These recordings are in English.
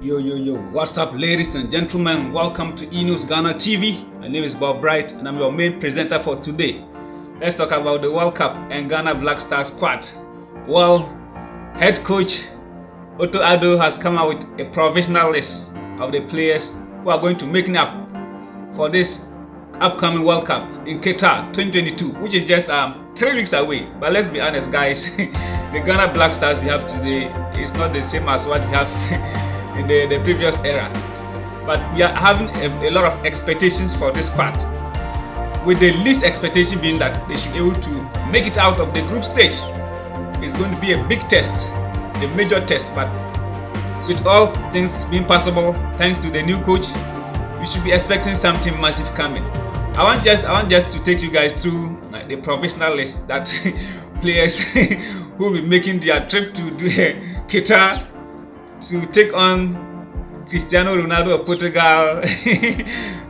Yo, what's up, ladies and gentlemen? Welcome to EnewsGhana TV. My name is Bob Bright, and I'm your main presenter for today. Let's talk about the World Cup and Ghana Black Stars squad. Well, head coach Otto Addo has come out with a provisional list of the players who are going to make up for this upcoming World Cup in Qatar 2022, which is just 3 weeks away. But let's be honest, guys, the Ghana Black Stars we have today is not the same as what we have in the previous era. But we are having a lot of expectations for this squad, with the least expectation being that they should be able to make it out of the group stage. It's going to be a big test, a major test, but with all things being possible, thanks to the new coach, we should be expecting something massive coming. I want just to take you guys through the provisional list that players who will be making their trip to Qatar to take on Cristiano Ronaldo of Portugal,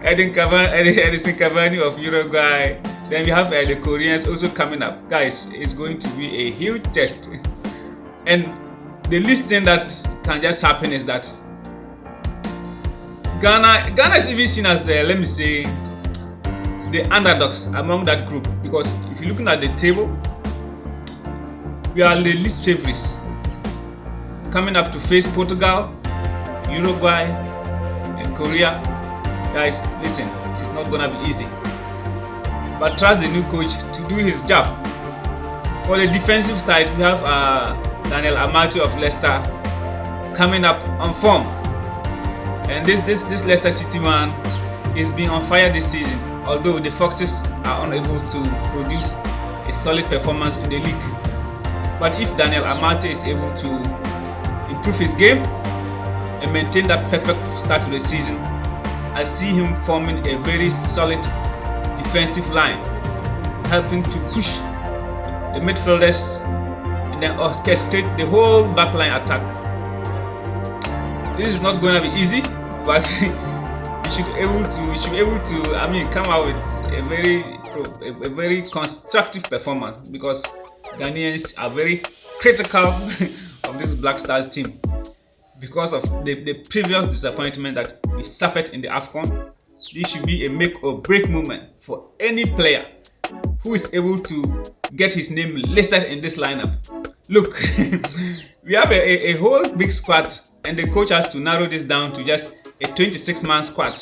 Edison Cavani of Uruguay. Then we have the Koreans also coming up. Guys, it's going to be a huge test. And the least thing that can just happen is that Ghana is even seen as the underdogs among that group, because if you're looking at the table, we are the least favorites, coming up to face Portugal, Uruguay, and Korea. Guys, listen, it's not gonna be easy, but trust the new coach to do his job. For the defensive side, we have Daniel Amati of Leicester coming up on form, and this Leicester City man is being on fire this season, although the Foxes are unable to produce a solid performance in the league. But if Daniel Amati is able to improve his game and maintain that perfect start to the season, I see him forming a very solid defensive line, helping to push the midfielders and then orchestrate the whole backline attack. This is not going to be easy, but we should be able to come out with a very constructive performance, because Ghanaians are very critical of this Black Stars team because of the previous disappointment that we suffered in the AFCON. This should be a make or break moment for any player who is able to get his name listed in this lineup. Look, we have a whole big squad, and the coach has to narrow this down to just a 26-man squad,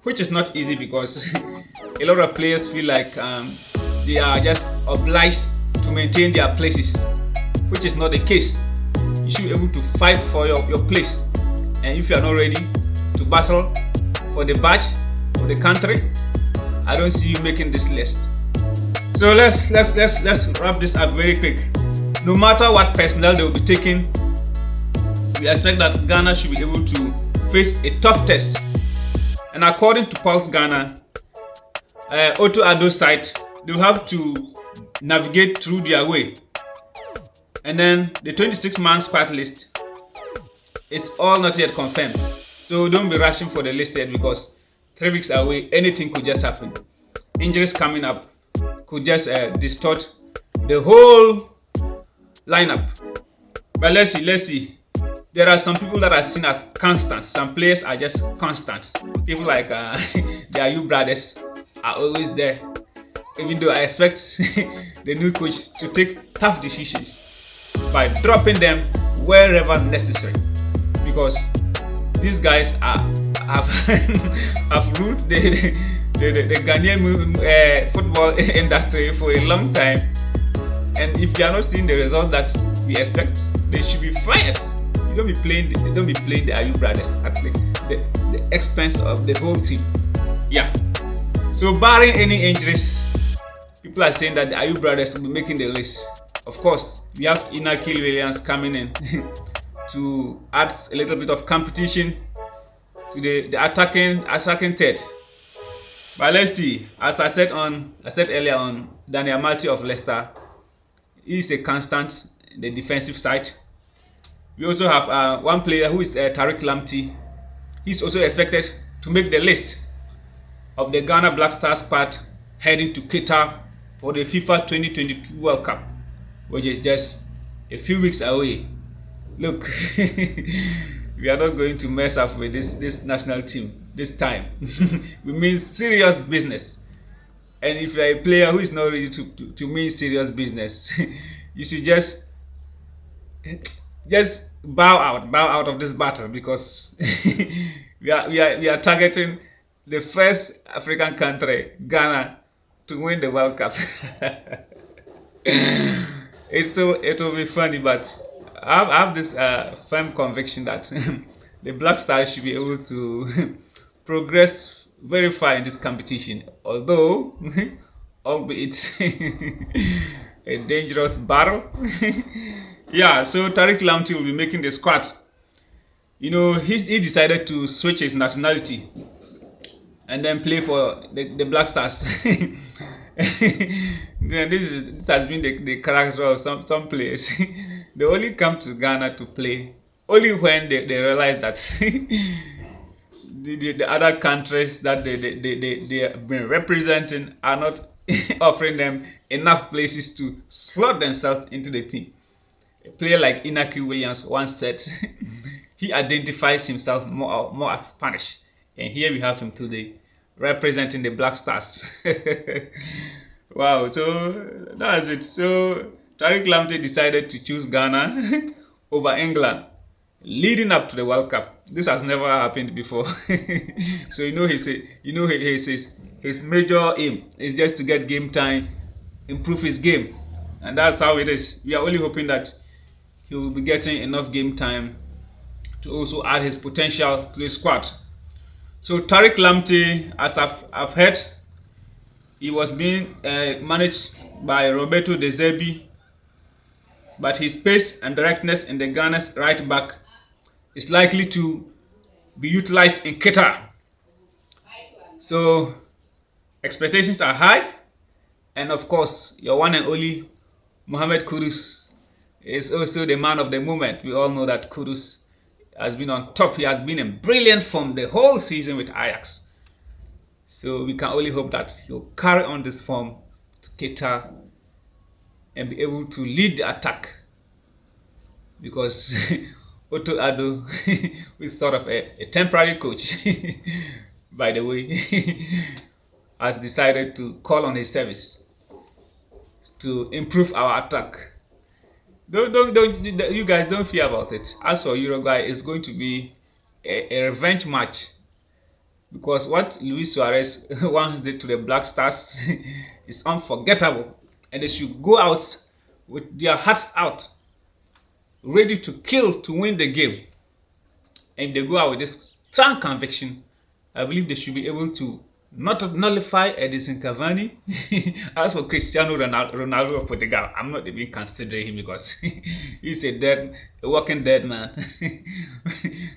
which is not easy, because a lot of players feel like they are just obliged to maintain their places, which is not the case. You should be able to fight for your place, and if you are not ready to battle for the badge of the country, I don't see you making this list. So let's wrap this up very quick. No matter what personnel they will be taking, we expect that Ghana should be able to face a tough test. And according to Pulse Ghana, Otto Addo's side, they'll have to navigate through their way. And then the 26-man squad list, it's all not yet confirmed. So don't be rushing for the list yet, because 3 weeks away, anything could just happen. Injuries coming up could just distort the whole lineup. But let's see. There are some people that are seen as constants. Some players are just constants. People like the Ayew brothers are always there, even though I expect the new coach to take tough decisions by dropping them wherever necessary, because these guys have ruled the Ghanaian football industry for a long time, and if they are not seeing the result that we expect, they should be fired. You don't be playing the Ayew brothers at the expense of the whole team. Yeah. So barring any injuries, people are saying that the Ayew brothers will be making the list. Of course, we have Inaki Williams coming in to add a little bit of competition to the attacking third. But let's see. As I said earlier on, Daniel Amati of Leicester, he is a constant in the defensive side. We also have one player who is Tariq Lamptey. He's also expected to make the list of the Ghana Black Stars squad heading to Qatar for the FIFA 2022 World Cup, which is just a few weeks away. Look, We are not going to mess up with this national team this time. We mean serious business. And if you are a player who is not ready to mean serious business, you should just bow out of this battle, because we are targeting the first African country, Ghana, to win the World Cup. It will be funny, but I have this firm conviction that the Black Stars should be able to progress very far in this competition. Although, albeit a dangerous battle. Yeah, so Tariq Lamptey will be making the squad. He decided to switch his nationality and then play for the Black Stars. This has been the character of some players. They only come to Ghana to play only when they realize that the other countries that they have been representing are not offering them enough places to slot themselves into the team. A player like Inaki Williams once said he identifies himself more as Spanish, and here we have him today representing the Black Stars. Wow, so that's it. So Tariq Lamptey decided to choose Ghana over England, leading up to the World Cup. This has never happened before. So his major aim is just to get game time, improve his game, and that's how it is. We are only hoping that he will be getting enough game time to also add his potential to the squad. So Tariq Lamptey, as I've heard, he was being managed by Roberto De Zerbi, but his pace and directness in the Ghana's right back is likely to be utilized in Qatar. So expectations are high, and of course, your one and only Mohamed Kudus is also the man of the moment. We all know that Kudus has been on top. He has been in brilliant form the whole season with Ajax. So we can only hope that he'll carry on this form to Qatar and be able to lead the attack. Because Otto Addo, who is sort of a temporary coach, by the way, has decided to call on his service to improve our attack. Don't you guys don't fear about it. As for Uruguay, it's going to be a revenge match, because what Luis Suarez once did to the Black Stars is unforgettable, and they should go out with their hearts out, ready to kill to win the game. And if they go out with this strong conviction, I believe they should be able to not nullify Edison Cavani. As for Cristiano Ronaldo of Portugal, I'm not even considering him, because he's a walking dead man.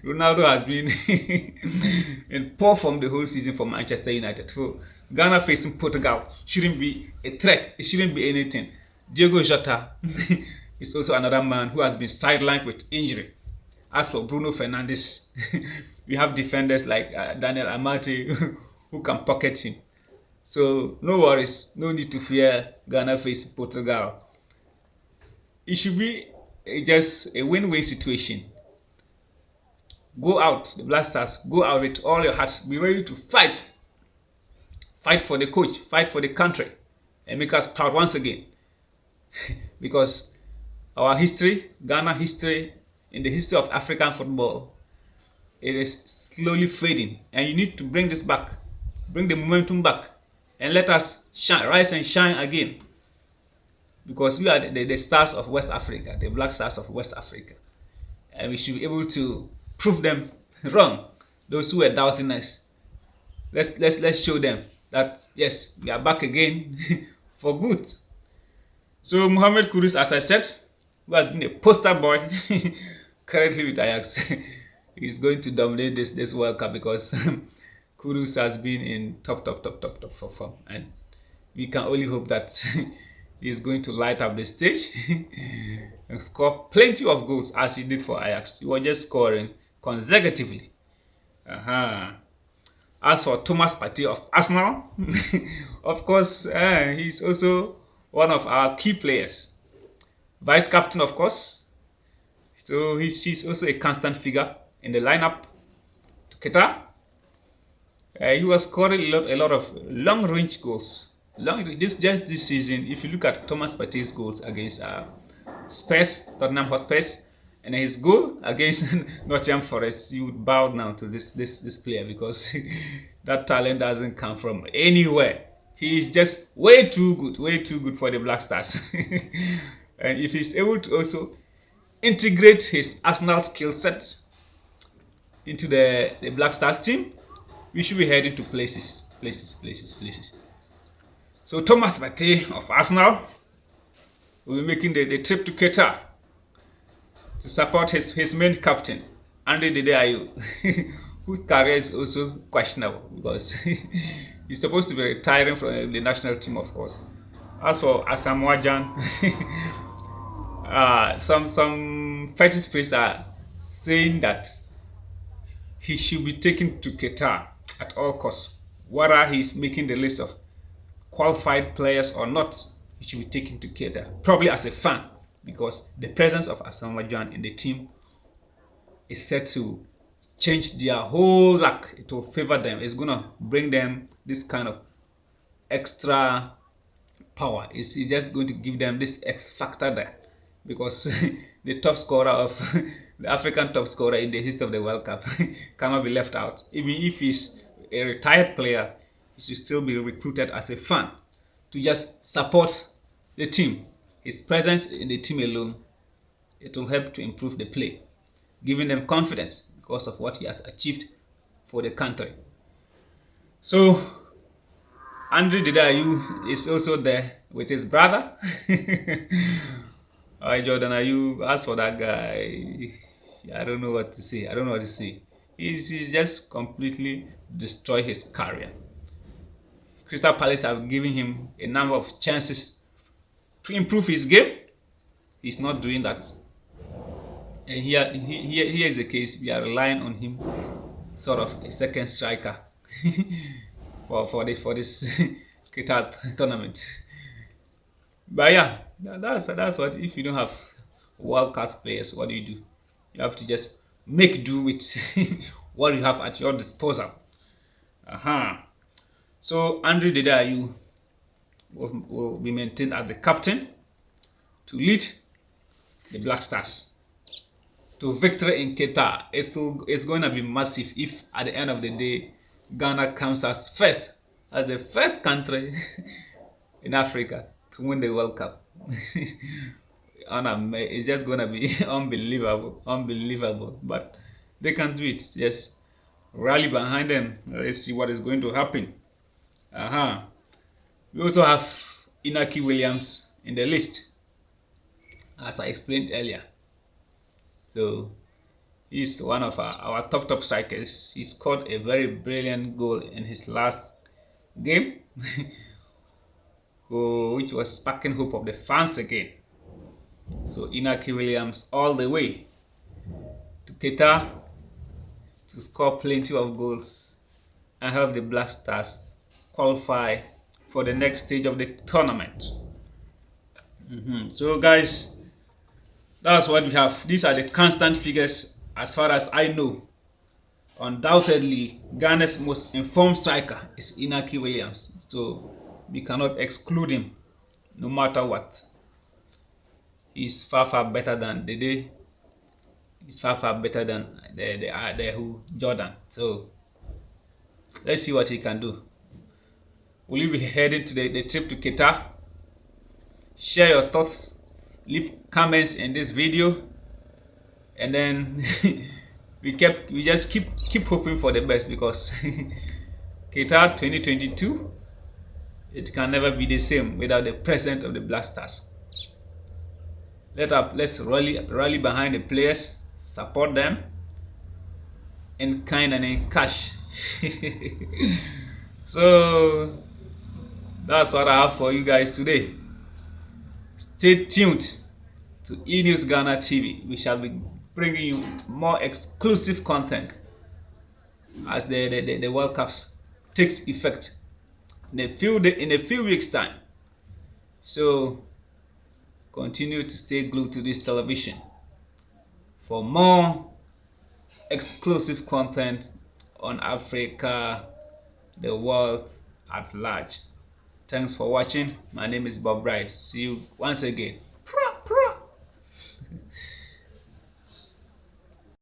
Ronaldo has been in poor form the whole season for Manchester United. So Ghana facing Portugal shouldn't be a threat. It shouldn't be anything. Diego Jota is also another man who has been sidelined with injury. As for Bruno Fernandes, we have defenders like Daniel Amate who can pocket him. So no worries, no need to fear Ghana facing Portugal. It should be just a win-win situation. Go out, the Black Stars, go out with all your hearts. Be ready to fight. Fight for the coach, fight for the country, and make us proud once again. Because our history, Ghana history, in the history of African football, it is slowly fading, and you need to bring this back, bring the momentum back, and let us shine, rise and shine again. Because we are the stars of West Africa, the Black Stars of West Africa, and we should be able to prove them wrong. Those who are doubting us, let's show them that yes, we are back again for good. So Mohamed Kudus, as I said, who has been a poster boy currently with Ajax, is going to dominate this World Cup, because Kudus has been in top form, and we can only hope that he is going to light up the stage and score plenty of goals as he did for Ajax. He was just scoring consecutively. As for Thomas Partey of Arsenal, of course, he's also one of our key players. Vice captain, of course. So she's also a constant figure. in the lineup to Qatar. He was scoring a lot of long-range goals. Just this season, if you look at Thomas Partey's goals against Spurs, Tottenham Hotspurs, and his goal against Nottingham Forest, you would bow down to this player, because that talent doesn't come from anywhere. He is just way too good for the Black Stars. And if he's able to also integrate his Arsenal skill set into the Black Stars team, we should be heading to places. So Thomas Partey of Arsenal will be making the trip to Qatar to support his main captain, Andre Ayew, whose career is also questionable, because he's supposed to be retiring from the national team, of course. As for Asamoah Gyan, some fighting spirits are saying that he should be taken to Qatar at all costs. Whether he's making the list of qualified players or not, he should be taken to Qatar, probably as a fan, because the presence of Asamoah Gyan in the team is set to change their whole luck. It will favor them. It's gonna bring them this kind of extra power. It's just going to give them this X factor there, because the top scorer of the African top scorer in the history of the World Cup cannot be left out. Even if he's a retired player, he should still be recruited as a fan to just support the team. His presence in the team alone, it will help to improve the play, giving them confidence because of what he has achieved for the country. So Andre Ayew is also there with his brother. Alright, Jordan Ayew, as for that guy, I don't know what to say. He's just completely destroyed his career. Crystal Palace have given him a number of chances to improve his game. He's not doing that. And here is the case. We are relying on him, sort of a second striker for this Qatar tournament. But yeah, that's what. If you don't have world-class players, what do? You have to just make do with what you have at your disposal. So Andre Ayew will be maintained as the captain to lead the Black Stars to victory in Qatar. It's going to be massive if at the end of the day Ghana comes as the first country in Africa to win the World Cup. It's just going to be unbelievable. But they can do it. Just rally behind them. Let's see what is going to happen. We also have Inaki Williams in the list, as I explained earlier. So he's one of our top strikers. He scored a very brilliant goal in his last game, which was sparking hope of the fans again. So Inaki Williams all the way to Qatar to score plenty of goals and help the Black Stars qualify for the next stage of the tournament. So guys, that's what we have. These are the constant figures as far as I know. Undoubtedly, Ghana's most informed striker is Inaki Williams, so we cannot exclude him no matter what. He's far better than Dede. He's far better than Jordan. So let's see what he can do. Will you be heading to the trip to Qatar? Share your thoughts, leave comments in this video, and then we just keep hoping for the best, because Qatar 2022, it can never be the same without the presence of the Black Stars. Let's rally behind the players, support them in kind and in cash. So that's what I have for you guys today. Stay tuned to EnewsGhana TV. We shall be bringing you more exclusive content as the World Cups takes effect in a few weeks time. So continue to stay glued to this television for more exclusive content on Africa, the world at large. Thanks for watching. My name is Bob Bright. See you once again.